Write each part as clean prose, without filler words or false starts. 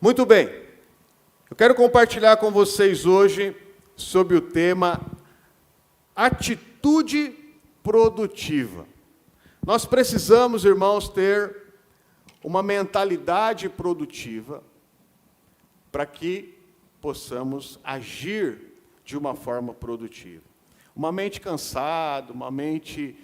Muito bem, eu quero compartilhar com vocês hoje sobre o tema atitude produtiva. Nós precisamos, irmãos, ter uma mentalidade produtiva para que possamos agir de uma forma produtiva. Uma mente cansada, uma mente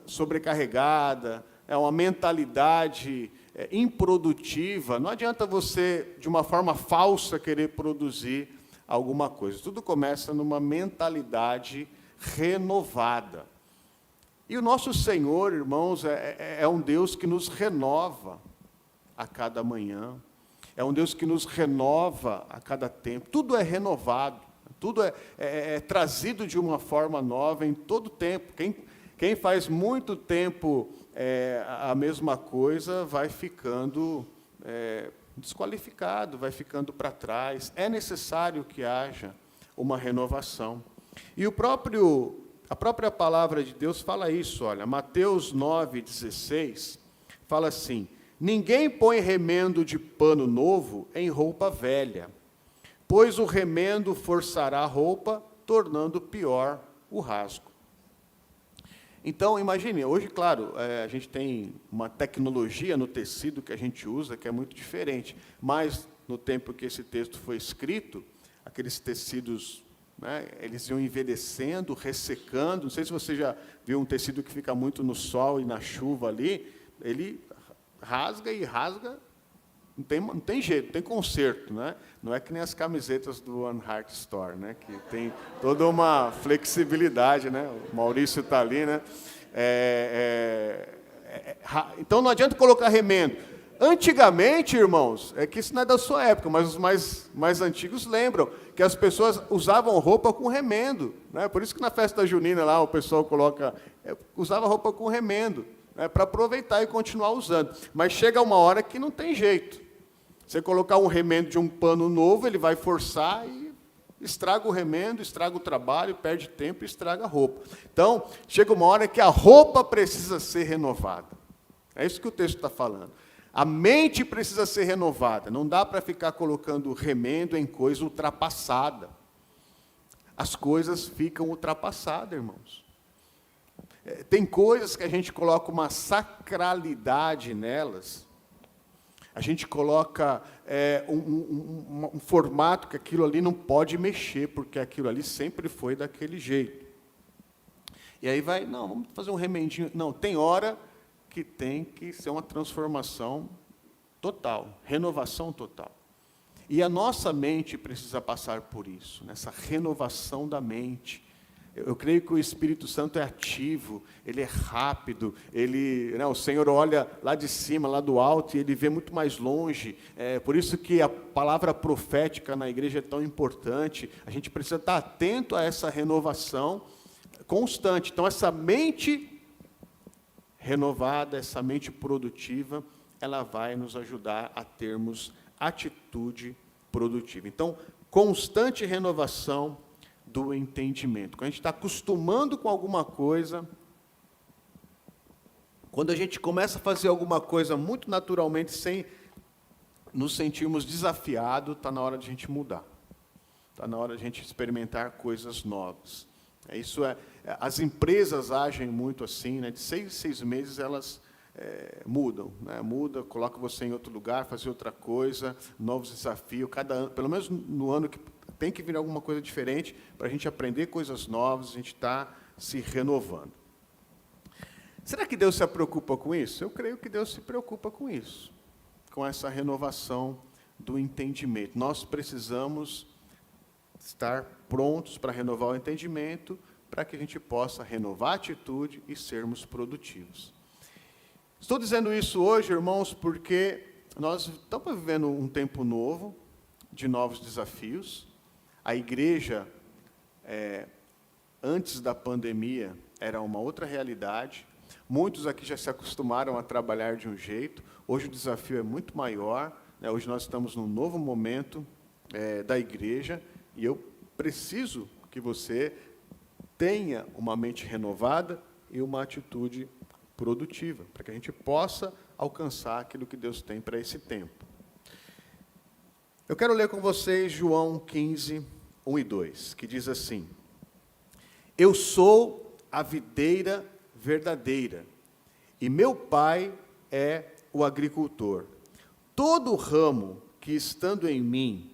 sobrecarregada, uma mentalidade improdutiva, não adianta você, de uma forma falsa, querer produzir alguma coisa. Tudo começa numa mentalidade renovada. E o nosso Senhor, irmãos, é um Deus que nos renova a cada manhã, é um Deus que nos renova a cada tempo. Tudo é renovado, tudo é trazido de uma forma nova em todo tempo. Quem faz muito tempo a mesma coisa vai ficando desqualificado, vai ficando para trás. É necessário que haja uma renovação. E a própria palavra de Deus fala isso, olha, Mateus 9,16, fala assim: ninguém põe remendo de pano novo em roupa velha, pois o remendo forçará a roupa, tornando pior o rasgo. Então, imagine, hoje, claro, a gente tem uma tecnologia no tecido que a gente usa que é muito diferente, mas no tempo que esse texto foi escrito, aqueles tecidos, eles iam envelhecendo, ressecando. Não sei se você já viu um tecido que fica muito no sol e na chuva ali, ele rasga e rasga, não tem jeito, não tem conserto, né? Não é que nem as camisetas do One Heart Store, né? Que tem toda uma flexibilidade, né? O Maurício está ali, né? Então não adianta colocar remendo. Antigamente, irmãos, que isso não é da sua época, mas os mais antigos lembram que as pessoas usavam roupa com remendo, né? Por isso que na festa junina lá o pessoal usava roupa com remendo, para aproveitar e continuar usando. Mas chega uma hora que não tem jeito. Você colocar um remendo de um pano novo, ele vai forçar e estraga o remendo, estraga o trabalho, perde tempo e estraga a roupa. Então, chega uma hora que a roupa precisa ser renovada. É isso que o texto está falando. A mente precisa ser renovada. Não dá para ficar colocando remendo em coisa ultrapassada. As coisas ficam ultrapassadas, irmãos. Tem coisas que a gente coloca uma sacralidade nelas. A gente coloca um formato que aquilo ali não pode mexer, porque aquilo ali sempre foi daquele jeito. E aí vamos fazer um remendinho. Não, tem hora que tem que ser uma transformação total, renovação total. E a nossa mente precisa passar por isso, nessa renovação da mente. Eu creio que o Espírito Santo é ativo, ele é rápido, o Senhor olha lá de cima, lá do alto, e ele vê muito mais longe. Por isso que a palavra profética na igreja é tão importante. A gente precisa estar atento a essa renovação constante. Então, essa mente renovada, essa mente produtiva, ela vai nos ajudar a termos atitude produtiva. Então, constante renovação do entendimento. Quando a gente está acostumando com alguma coisa, quando a gente começa a fazer alguma coisa muito naturalmente, sem nos sentirmos desafiados, está na hora de a gente mudar. Está na hora de a gente experimentar coisas novas. As empresas agem muito assim, de 6 em 6 meses elas mudam, muda, coloca você em outro lugar, fazer outra coisa, novos desafios, cada ano, pelo menos no ano que tem que vir alguma coisa diferente para a gente aprender coisas novas, a gente está se renovando. Será que Deus se preocupa com isso? Eu creio que Deus se preocupa com isso, com essa renovação do entendimento. Nós precisamos estar prontos para renovar o entendimento, para que a gente possa renovar a atitude e sermos produtivos. Estou dizendo isso hoje, irmãos, porque nós estamos vivendo um tempo novo, de novos desafios. A igreja, antes da pandemia, era uma outra realidade. Muitos aqui já se acostumaram a trabalhar de um jeito. Hoje o desafio é muito maior. Hoje nós estamos num novo momento da igreja. E eu preciso que você tenha uma mente renovada e uma atitude produtiva, para que a gente possa alcançar aquilo que Deus tem para esse tempo. Eu quero ler com vocês João 15, 1 e 2, que diz assim: Eu sou a videira verdadeira, e meu Pai é o agricultor. Todo ramo que estando em mim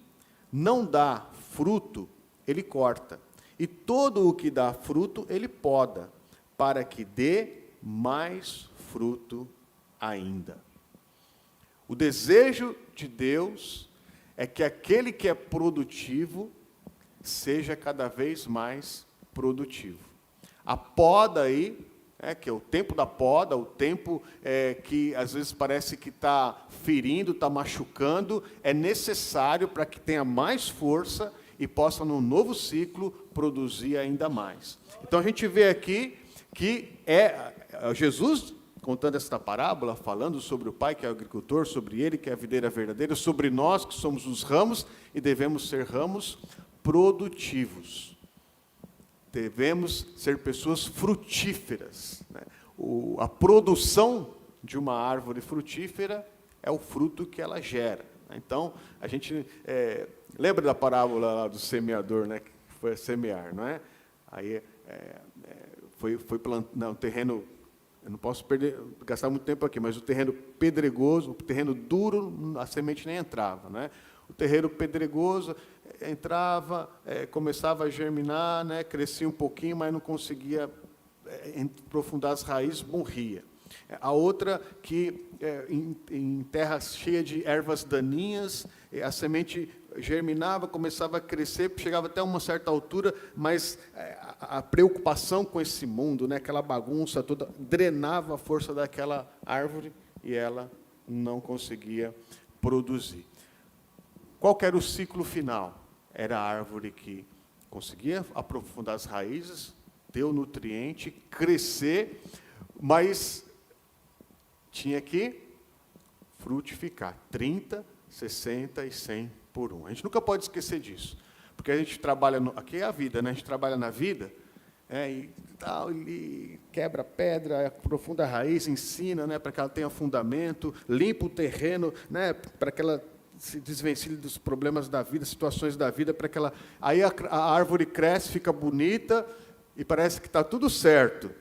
não dá fruto, ele corta, e todo o que dá fruto, ele poda, para que dê mais fruto ainda. O desejo de Deus é que aquele que é produtivo seja cada vez mais produtivo. A poda aí, que é o tempo da poda, o tempo que às vezes parece que está ferindo, está machucando, é necessário para que tenha mais força e possa, num novo ciclo, produzir ainda mais. Então a gente vê aqui que Jesus, contando esta parábola, falando sobre o Pai que é o agricultor, sobre Ele que é a videira verdadeira, sobre nós que somos os ramos e devemos ser ramos produtivos. Devemos ser pessoas frutíferas. Né? A produção de uma árvore frutífera é o fruto que ela gera. Então, a gente lembra da parábola lá do semeador, né, que foi semear, não é? Aí foi plantar um terreno, eu não posso gastar muito tempo aqui, mas o terreno pedregoso, o terreno duro, a semente nem entrava, né? O terreno pedregoso entrava, começava a germinar, né, crescia um pouquinho, mas não conseguia aprofundar as raízes, morria. A outra que em terra cheia de ervas daninhas, a semente germinava, começava a crescer, chegava até uma certa altura, mas a preocupação com esse mundo, né, aquela bagunça toda, drenava a força daquela árvore e ela não conseguia produzir. Qual que era o ciclo final? Era a árvore que conseguia aprofundar as raízes, ter o nutriente, crescer, mas tinha que frutificar, 30, 60 e 100 por um. A gente nunca pode esquecer disso, porque a gente trabalha, aqui é a vida, né? A gente trabalha na vida, e quebra pedra, aprofunda a raiz, ensina, né, para que ela tenha fundamento, limpa o terreno, né, para que ela se desvencilhe dos problemas da vida, situações da vida, para que ela... Aí a árvore cresce, fica bonita, e parece que está tudo certo.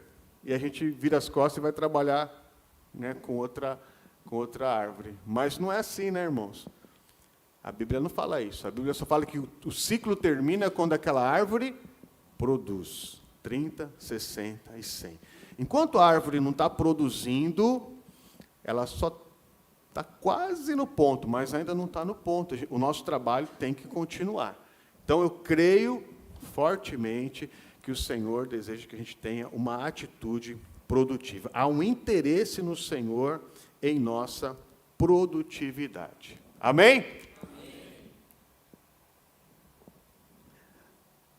E a gente vira as costas e vai trabalhar, né, com outra árvore. Mas não é assim, né, irmãos? A Bíblia não fala isso. A Bíblia só fala que o ciclo termina quando aquela árvore produz 30, 60 e 100. Enquanto a árvore não está produzindo, ela só está quase no ponto, mas ainda não está no ponto. O nosso trabalho tem que continuar. Então, eu creio fortemente que o Senhor deseja que a gente tenha uma atitude produtiva. Há um interesse no Senhor em nossa produtividade. Amém?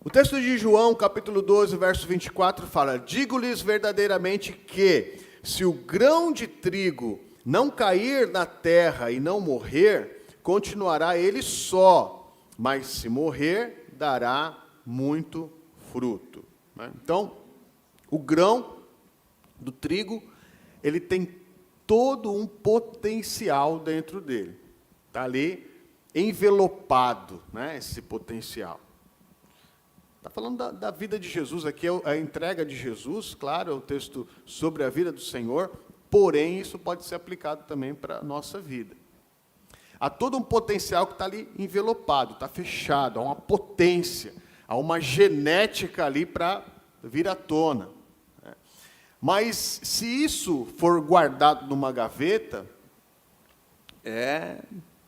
O texto de João, capítulo 12, verso 24, fala: Digo-lhes verdadeiramente que, se o grão de trigo não cair na terra e não morrer, continuará ele só, mas se morrer, dará muito fruto. Então, o grão do trigo, ele tem todo um potencial dentro dele. Está ali envelopado, né, esse potencial. Está falando da vida de Jesus, aqui é a entrega de Jesus, claro, é o texto sobre a vida do Senhor, porém, isso pode ser aplicado também para a nossa vida. Há todo um potencial que está ali envelopado, está fechado, há uma potência, há uma genética ali para vir à tona. Mas, se isso for guardado numa gaveta,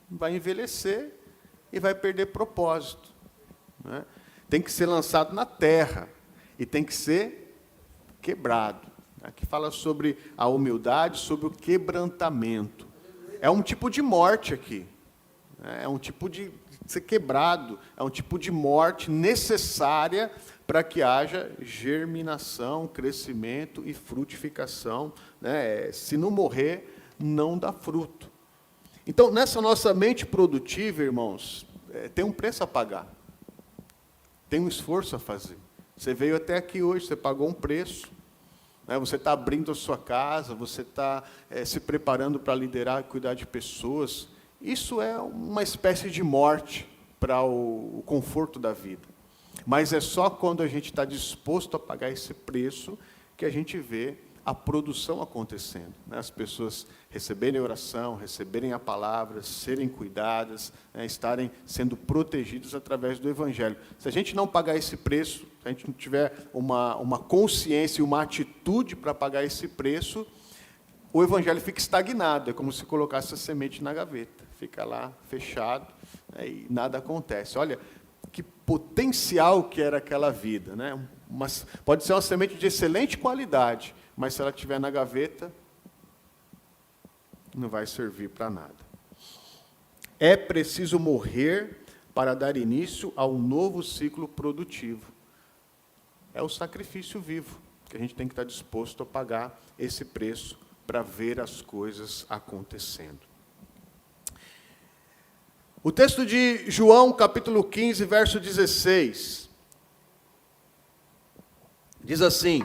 vai envelhecer e vai perder propósito, né? Tem que ser lançado na terra e tem que ser quebrado. Aqui fala sobre a humildade, sobre o quebrantamento. É um tipo de morte aqui. É um tipo de ser quebrado, é um tipo de morte necessária para que haja germinação, crescimento e frutificação, né? Se não morrer, não dá fruto. Então, nessa nossa mente produtiva, irmãos, tem um preço a pagar. Tem um esforço a fazer. Você veio até aqui hoje, você pagou um preço. Né? Você está abrindo a sua casa, você está se preparando para liderar e cuidar de pessoas. isso é uma espécie de morte para o conforto da vida. Mas é só quando a gente está disposto a pagar esse preço que a gente vê a produção acontecendo, né? As pessoas receberem oração, receberem a palavra, serem cuidadas, né? Estarem sendo protegidas através do Evangelho. Se a gente não pagar esse preço, se a gente não tiver uma consciência e uma atitude para pagar esse preço, o Evangelho fica estagnado, é como se colocasse a semente na gaveta, fica lá fechado, né? E nada acontece. Olha, que potencial que era aquela vida, né? Pode ser uma semente de excelente qualidade, mas se ela estiver na gaveta, não vai servir para nada. É preciso morrer para dar início ao novo ciclo produtivo. É o sacrifício vivo, que a gente tem que estar disposto a pagar esse preço para ver as coisas acontecendo. O texto de João, capítulo 15, verso 16, diz assim: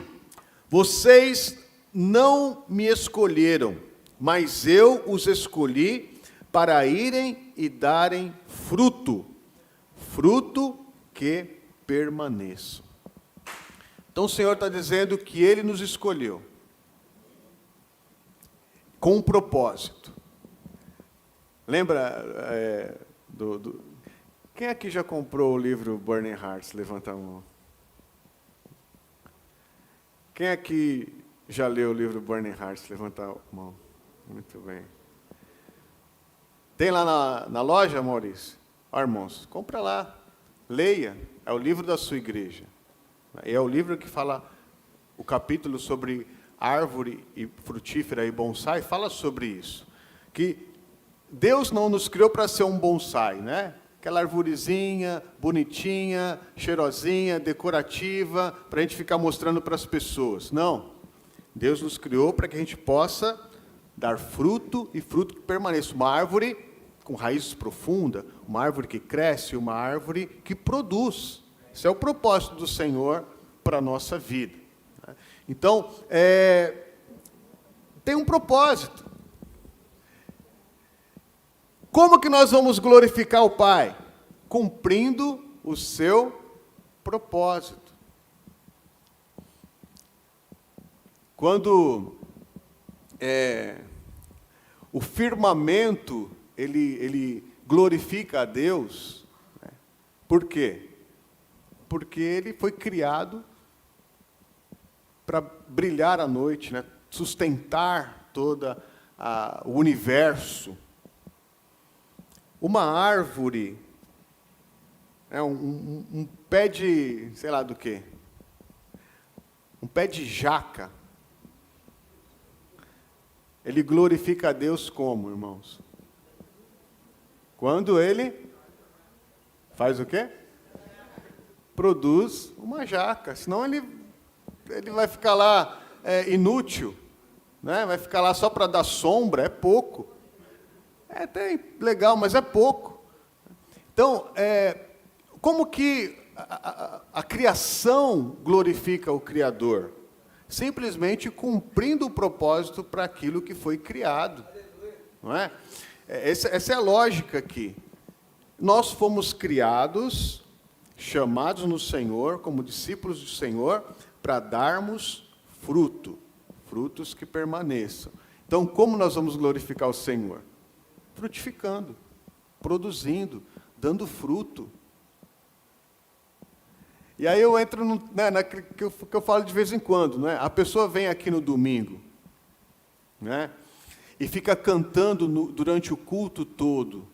vocês não me escolheram, mas eu os escolhi para irem e darem fruto, fruto que permaneça. Então o Senhor está dizendo que Ele nos escolheu com um propósito. Lembra quem aqui já comprou o livro Burning Hearts? Levanta a mão. Quem aqui já leu o livro Burning Hearts? Levanta a mão. Muito bem. Tem lá na loja, Maurício? Ó, irmãos, compra lá. Leia. É o livro da sua igreja. É o livro que fala, o capítulo sobre árvore e frutífera e bonsai, fala sobre isso. Que Deus não nos criou para ser um bonsai, né? Aquela arvorezinha, bonitinha, cheirosinha, decorativa, para a gente ficar mostrando para as pessoas. Não. Deus nos criou para que a gente possa dar fruto e fruto que permaneça. Uma árvore com raízes profundas, uma árvore que cresce, uma árvore que produz. Esse é o propósito do Senhor para a nossa vida. Então, tem um propósito. Como que nós vamos glorificar o Pai? Cumprindo o seu propósito. Quando o firmamento ele glorifica a Deus, né? Por quê? Porque ele foi criado para brilhar à noite, né? Sustentar todo o universo. Uma árvore, um pé de, sei lá do quê, um pé de jaca, ele glorifica a Deus como, irmãos? Quando ele faz o quê? Produz uma jaca, senão ele vai ficar lá inútil, né? Vai ficar lá só para dar sombra, é pouco. É até legal, mas é pouco. Então, como que a criação glorifica o Criador? Simplesmente cumprindo o propósito para aquilo que foi criado. Não é? Essa é a lógica aqui. Nós fomos criados, chamados no Senhor, como discípulos do Senhor, para darmos frutos que permaneçam. Então, como nós vamos glorificar o Senhor? Frutificando, produzindo, dando fruto. E aí eu entro que eu falo de vez em quando, né? A pessoa vem aqui no domingo, né? E fica cantando durante o culto todo,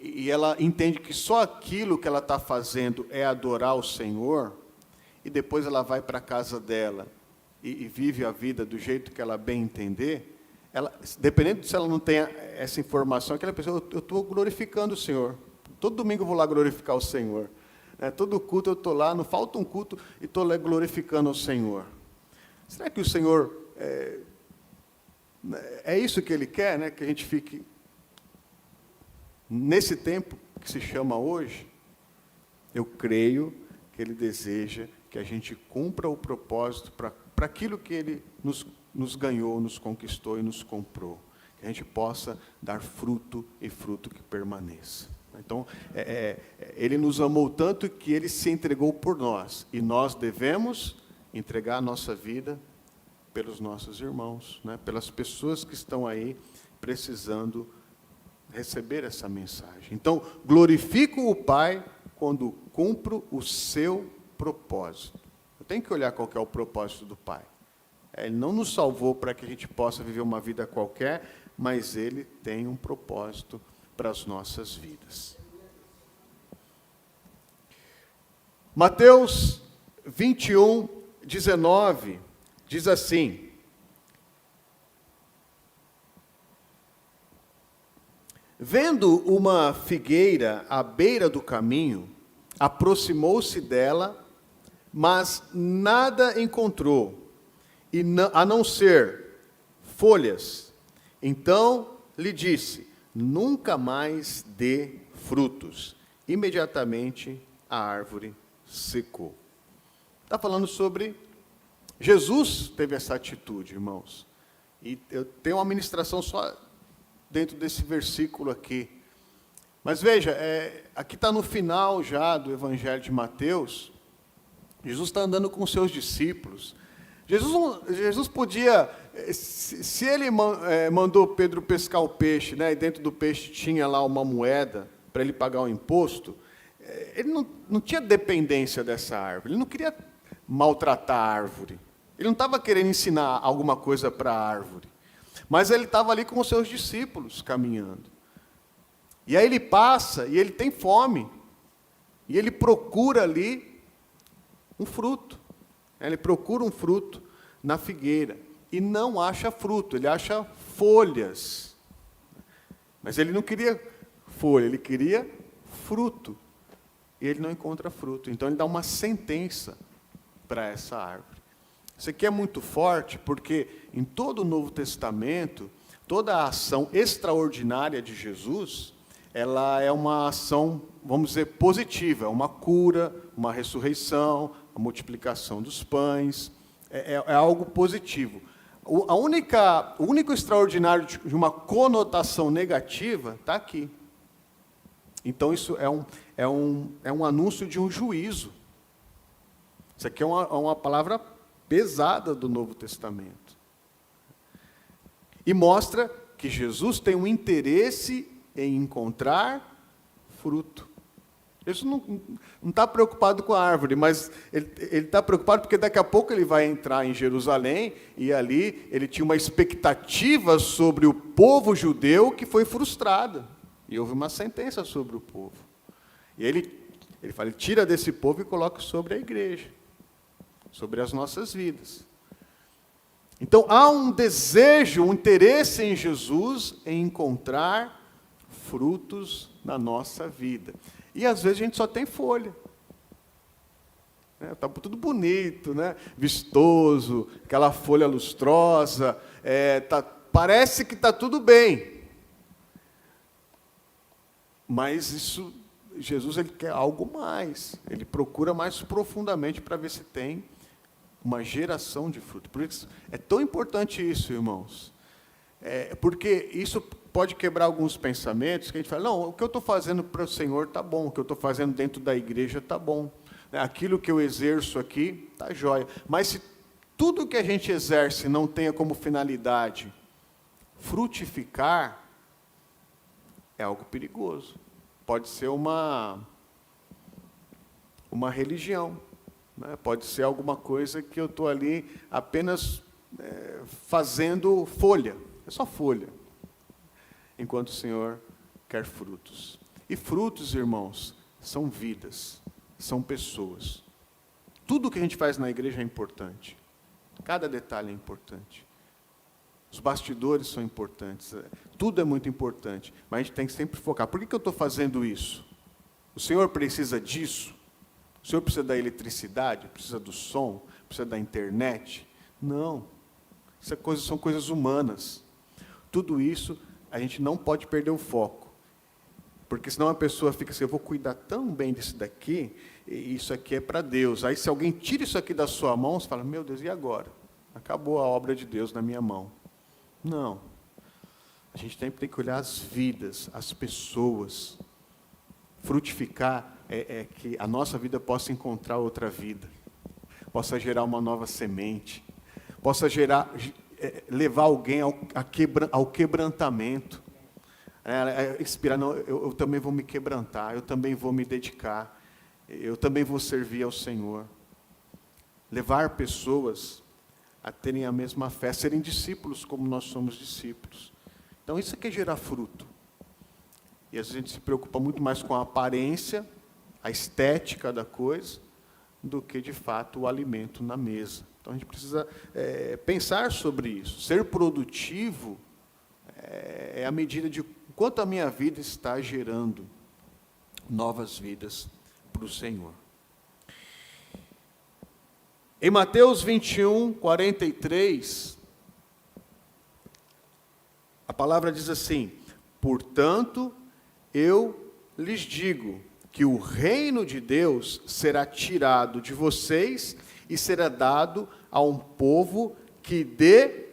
e ela entende que só aquilo que ela está fazendo é adorar o Senhor, e depois ela vai para a casa dela e vive a vida do jeito que ela bem entender. Dependendo se ela não tem essa informação, aquela pessoa, eu estou glorificando o Senhor. Todo domingo eu vou lá glorificar o Senhor. Todo culto eu estou lá, não falta um culto, e estou lá glorificando o Senhor. Será que o Senhor, é isso que Ele quer, né? Que a gente fique nesse tempo que se chama hoje? Eu creio que Ele deseja que a gente cumpra o propósito para aquilo que Ele nos ganhou, nos conquistou e nos comprou. Que que a gente possa dar fruto e fruto que permaneça. Então, Ele nos amou tanto que Ele se entregou por nós, e nós devemos entregar a nossa vida pelos nossos irmãos, né? Pelas pessoas que estão aí precisando receber essa mensagem. Então, glorifico o Pai quando cumpro o seu propósito. Eu tenho que olhar qual que é o propósito do Pai. Ele não nos salvou para que a gente possa viver uma vida qualquer, mas Ele tem um propósito para as nossas vidas. Mateus 21, 19, diz assim: vendo uma figueira à beira do caminho, aproximou-se dela, mas nada encontrou, a não ser folhas. Então lhe disse: nunca mais dê frutos. Imediatamente a árvore secou. Está falando sobre Jesus teve essa atitude, irmãos. E eu tenho uma ministração só dentro desse versículo aqui. Mas veja, aqui está no final já do Evangelho de Mateus. Jesus está andando com os seus discípulos. Jesus podia, se ele mandou Pedro pescar o peixe, né, e dentro do peixe tinha lá uma moeda para ele pagar o imposto, ele não tinha dependência dessa árvore, ele não queria maltratar a árvore, ele não estava querendo ensinar alguma coisa para a árvore, mas ele estava ali com os seus discípulos caminhando. E aí ele passa e ele tem fome, e ele procura ali um fruto. Ele procura um fruto na figueira e não acha fruto, ele acha folhas. Mas ele não queria folha, ele queria fruto. E ele não encontra fruto. Então ele dá uma sentença para essa árvore. Isso aqui é muito forte porque em todo o Novo Testamento, toda a ação extraordinária de Jesus, ela é uma ação, vamos dizer, positiva, uma cura, uma ressurreição, a multiplicação dos pães, é algo positivo. O único extraordinário de uma conotação negativa está aqui. Então, isso é um anúncio de um juízo. Isso aqui é uma palavra pesada do Novo Testamento. E mostra que Jesus tem um interesse em encontrar fruto. Jesus não está preocupado com a árvore, mas ele está preocupado porque daqui a pouco ele vai entrar em Jerusalém, e ali ele tinha uma expectativa sobre o povo judeu que foi frustrada. E houve uma sentença sobre o povo. E ele fala, ele tira desse povo e coloca sobre a igreja, sobre as nossas vidas. Então há um desejo, um interesse em Jesus em encontrar frutos na nossa vida. E às vezes a gente só tem folha. Está tudo bonito, né? Vistoso, aquela folha lustrosa, parece que está tudo bem. Mas Jesus ele quer algo mais. Ele procura mais profundamente para ver se tem uma geração de fruto. Por isso é tão importante isso, irmãos. Porque isso pode quebrar alguns pensamentos que a gente fala, não, o que eu estou fazendo para o Senhor está bom, o que eu estou fazendo dentro da igreja está bom. Aquilo que eu exerço aqui está jóia. Mas se tudo que a gente exerce não tenha como finalidade frutificar, é algo perigoso. Pode ser uma religião, né? Pode ser alguma coisa que eu estou ali apenas fazendo folha. É só folha. Enquanto o Senhor quer frutos. E frutos, irmãos, são vidas, são pessoas. Tudo que a gente faz na igreja é importante. Cada detalhe é importante. Os bastidores são importantes. Tudo é muito importante. Mas a gente tem que sempre focar. Por que eu estou fazendo isso? O Senhor precisa disso? O Senhor precisa da eletricidade? Precisa do som? Precisa da internet? Não. São coisas humanas. Tudo isso, a gente não pode perder o foco. Porque senão a pessoa fica assim, eu vou cuidar tão bem disso daqui, e isso aqui é para Deus. Aí se alguém tira isso aqui da sua mão, você fala, meu Deus, e agora? Acabou a obra de Deus na minha mão. Não. A gente sempre tem que olhar as vidas, as pessoas. Frutificar é que a nossa vida possa encontrar outra vida, possa gerar uma nova semente, possa levar alguém ao quebrantamento. Inspirar, não, eu também vou me quebrantar, eu também vou me dedicar, eu também vou servir ao Senhor. Levar pessoas a terem a mesma fé, serem discípulos como nós somos discípulos. Então, isso aqui é gerar fruto. E às vezes a gente se preocupa muito mais com a aparência, a estética da coisa, do que, de fato, o alimento na mesa. Então, a gente precisa pensar sobre isso. Ser produtivo é a medida de quanto a minha vida está gerando novas vidas para o Senhor. Em Mateus 21, 43, a palavra diz assim: portanto, eu lhes digo que o reino de Deus será tirado de vocês e será dado a um povo que dê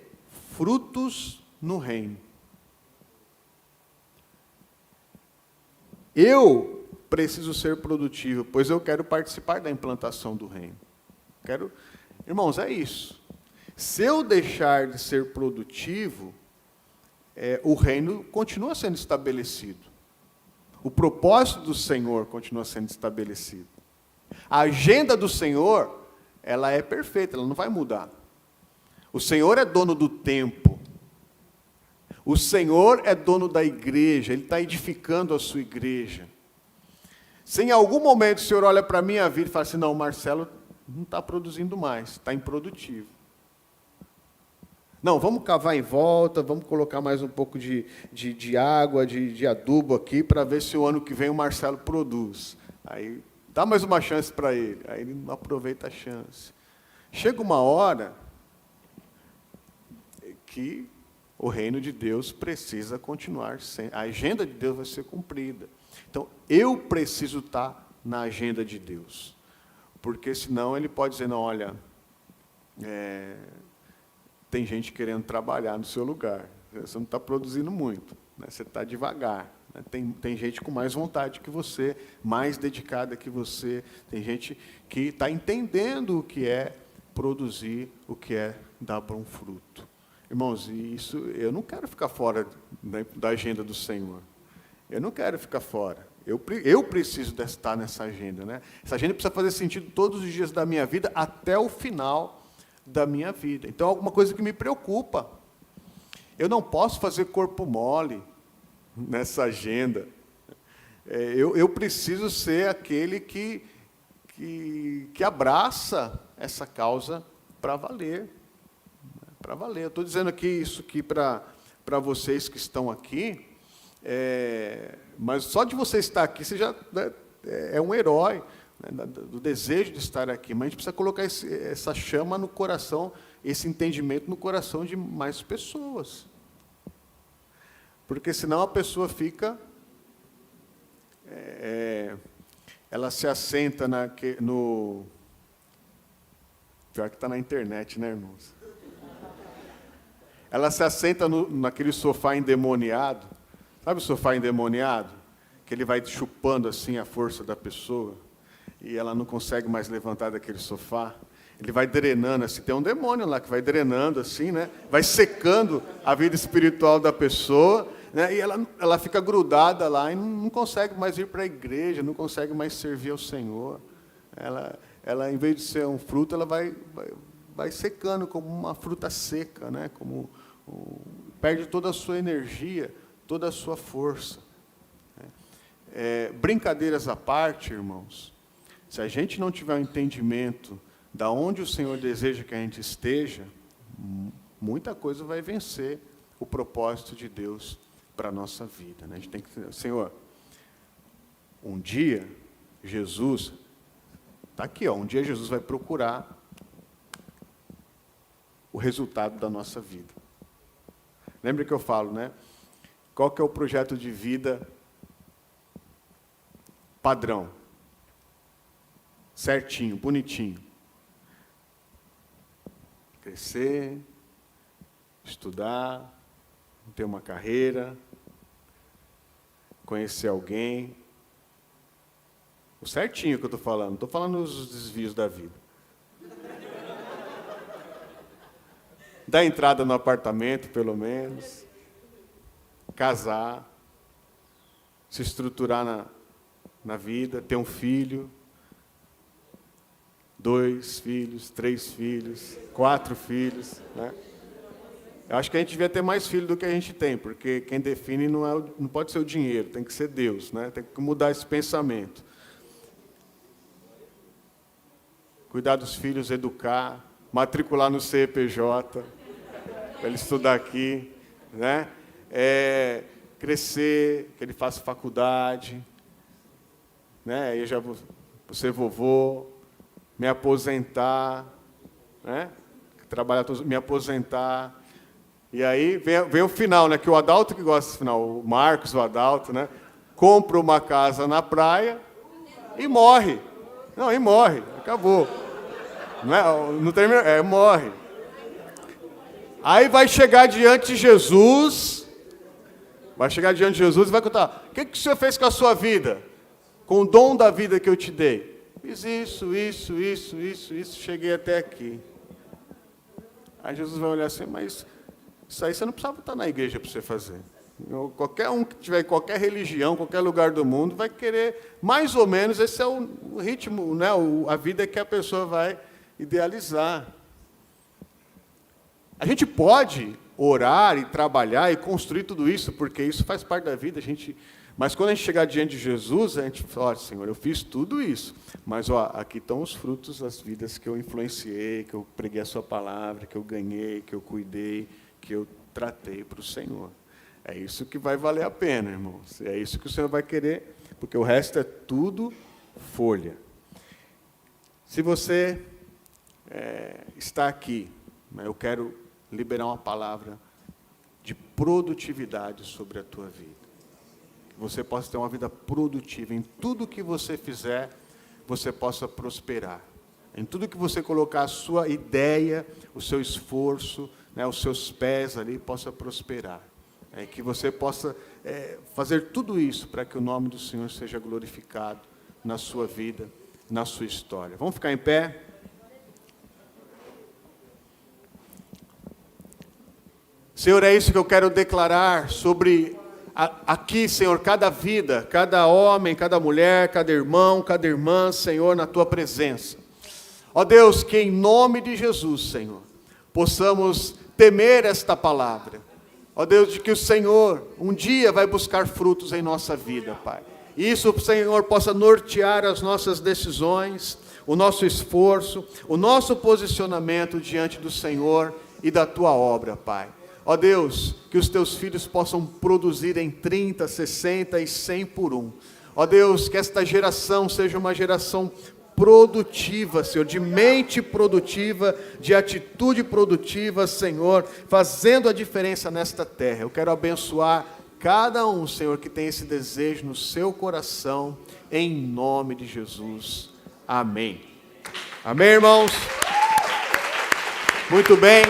frutos no reino. Eu preciso ser produtivo, pois eu quero participar da implantação do reino. Irmãos, é isso. Se eu deixar de ser produtivo, o reino continua sendo estabelecido. O propósito do Senhor continua sendo estabelecido. A agenda do Senhor, ela é perfeita, ela não vai mudar. O Senhor é dono do tempo. O Senhor é dono da igreja, Ele está edificando a sua igreja. Se em algum momento o Senhor olha para a minha vida e fala assim, não, o Marcelo não está produzindo mais, está improdutivo. Não, vamos cavar em volta, vamos colocar mais um pouco de água, de adubo aqui, para ver se o ano que vem o Marcelo produz. Aí dá mais uma chance para ele, aí ele não aproveita a chance. Chega uma hora que o reino de Deus precisa continuar, a agenda de Deus vai ser cumprida. Então, eu preciso estar na agenda de Deus. Porque senão ele pode dizer, não, olha, tem gente querendo trabalhar no seu lugar, você não está produzindo muito, né? Você está devagar, né? Tem gente com mais vontade que você, mais dedicada que você, tem gente que está entendendo o que é produzir, o que é dar bom fruto. Irmãos, isso, eu não quero ficar fora da agenda do Senhor, eu não quero ficar fora. Eu preciso estar nessa agenda, né? Essa agenda precisa fazer sentido todos os dias da minha vida, até o final da minha vida. Então, alguma coisa que me preocupa. Eu não posso fazer corpo mole nessa agenda. Eu preciso ser aquele que abraça essa causa para valer. Para valer. Eu estou dizendo isso aqui para vocês que estão aqui, mas só de você estar aqui, você já é um herói, né, do desejo de estar aqui. Mas a gente precisa colocar essa chama no coração, esse entendimento no coração de mais pessoas. Porque senão a pessoa fica... ela se assenta no... Pior que está na internet, né, irmãos? Ela se assenta naquele sofá endemoniado. Sabe o sofá endemoniado? Que ele vai chupando assim a força da pessoa e ela não consegue mais levantar daquele sofá. Ele vai drenando assim, tem um demônio lá que vai drenando assim, né? Vai secando a vida espiritual da pessoa, né? E ela fica grudada lá e não consegue mais ir para a igreja, não consegue mais servir ao Senhor. Ela em vez de ser um fruto, ela vai secando como uma fruta seca, né? Perde toda a sua energia, toda a sua força. Brincadeiras à parte, irmãos, se a gente não tiver um entendimento da onde o Senhor deseja que a gente esteja, muita coisa vai vencer o propósito de Deus para a nossa vida, né? A gente tem que, Senhor, um dia Jesus, está aqui, um dia Jesus vai procurar o resultado da nossa vida. Lembra que eu falo, né? Qual que é o projeto de vida padrão? Certinho, bonitinho. Crescer, estudar, ter uma carreira, conhecer alguém. O certinho que eu estou falando, não estou falando os desvios da vida. Dar entrada no apartamento, pelo menos. Casar. Se estruturar na vida, ter um filho. 2 filhos, 3 filhos, 4 filhos, né? Eu acho que a gente devia ter mais filhos do que a gente tem, porque quem define não pode ser o dinheiro, tem que ser Deus, né? Tem que mudar esse pensamento. Cuidar dos filhos, educar, matricular no CEPJ, para ele estudar aqui, né? Crescer, que ele faça faculdade, né? Aí já vou ser vovô, me aposentar, né? Trabalhar, me aposentar. E aí vem o final, né? Que o Adalto que gosta desse final, o Marcos, o Adalto, né? Compra uma casa na praia e morre. Não, e morre, acabou. Não termina, morre. Aí vai chegar diante de Jesus, e vai contar: o que o Senhor fez com a sua vida? Com o dom da vida que eu te dei? Fiz isso, cheguei até aqui. Aí Jesus vai olhar assim: mas isso aí você não precisava estar na igreja para você fazer. Qualquer um que tiver em qualquer religião, qualquer lugar do mundo, vai querer, mais ou menos, esse é o ritmo, né? A vida que a pessoa vai idealizar. A gente pode orar e trabalhar e construir tudo isso, porque isso faz parte da vida, mas quando a gente chegar diante de Jesus, a gente fala: Senhor, eu fiz tudo isso, mas aqui estão os frutos das vidas que eu influenciei, que eu preguei a sua palavra, que eu ganhei, que eu cuidei, que eu tratei para o Senhor. É isso que vai valer a pena, irmãos. É isso que o Senhor vai querer, porque o resto é tudo folha. Se você está aqui, eu quero liberar uma palavra de produtividade sobre a tua vida. Que você possa ter uma vida produtiva. Em tudo que você fizer, você possa prosperar. Em tudo que você colocar a sua ideia, o seu esforço, né, os seus pés ali, possa prosperar. Que você possa fazer tudo isso para que o nome do Senhor seja glorificado na sua vida, na sua história. Vamos ficar em pé? Senhor, é isso que eu quero declarar sobre aqui, Senhor, cada vida, cada homem, cada mulher, cada irmão, cada irmã, Senhor, na Tua presença. Ó Deus, que em nome de Jesus, Senhor, possamos temer esta palavra. Ó Deus, de que o Senhor um dia vai buscar frutos em nossa vida, Pai. E isso, Senhor, possa nortear as nossas decisões, o nosso esforço, o nosso posicionamento diante do Senhor e da Tua obra, Pai. Ó Deus, que os Teus filhos possam produzir em 30, 60 e 100 por um. Ó Deus, que esta geração seja uma geração produtiva, Senhor, de mente produtiva, de atitude produtiva, Senhor, fazendo a diferença nesta terra. Eu quero abençoar cada um, Senhor, que tem esse desejo no seu coração, em nome de Jesus. Amém. Amém, irmãos? Muito bem.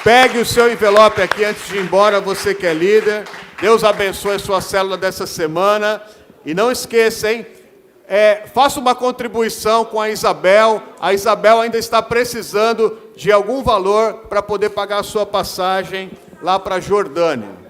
Pegue o seu envelope aqui antes de ir embora, você que é líder. Deus abençoe a sua célula dessa semana. E não esqueça, hein? Faça uma contribuição com a Isabel. A Isabel ainda está precisando de algum valor para poder pagar a sua passagem lá para a Jordânia.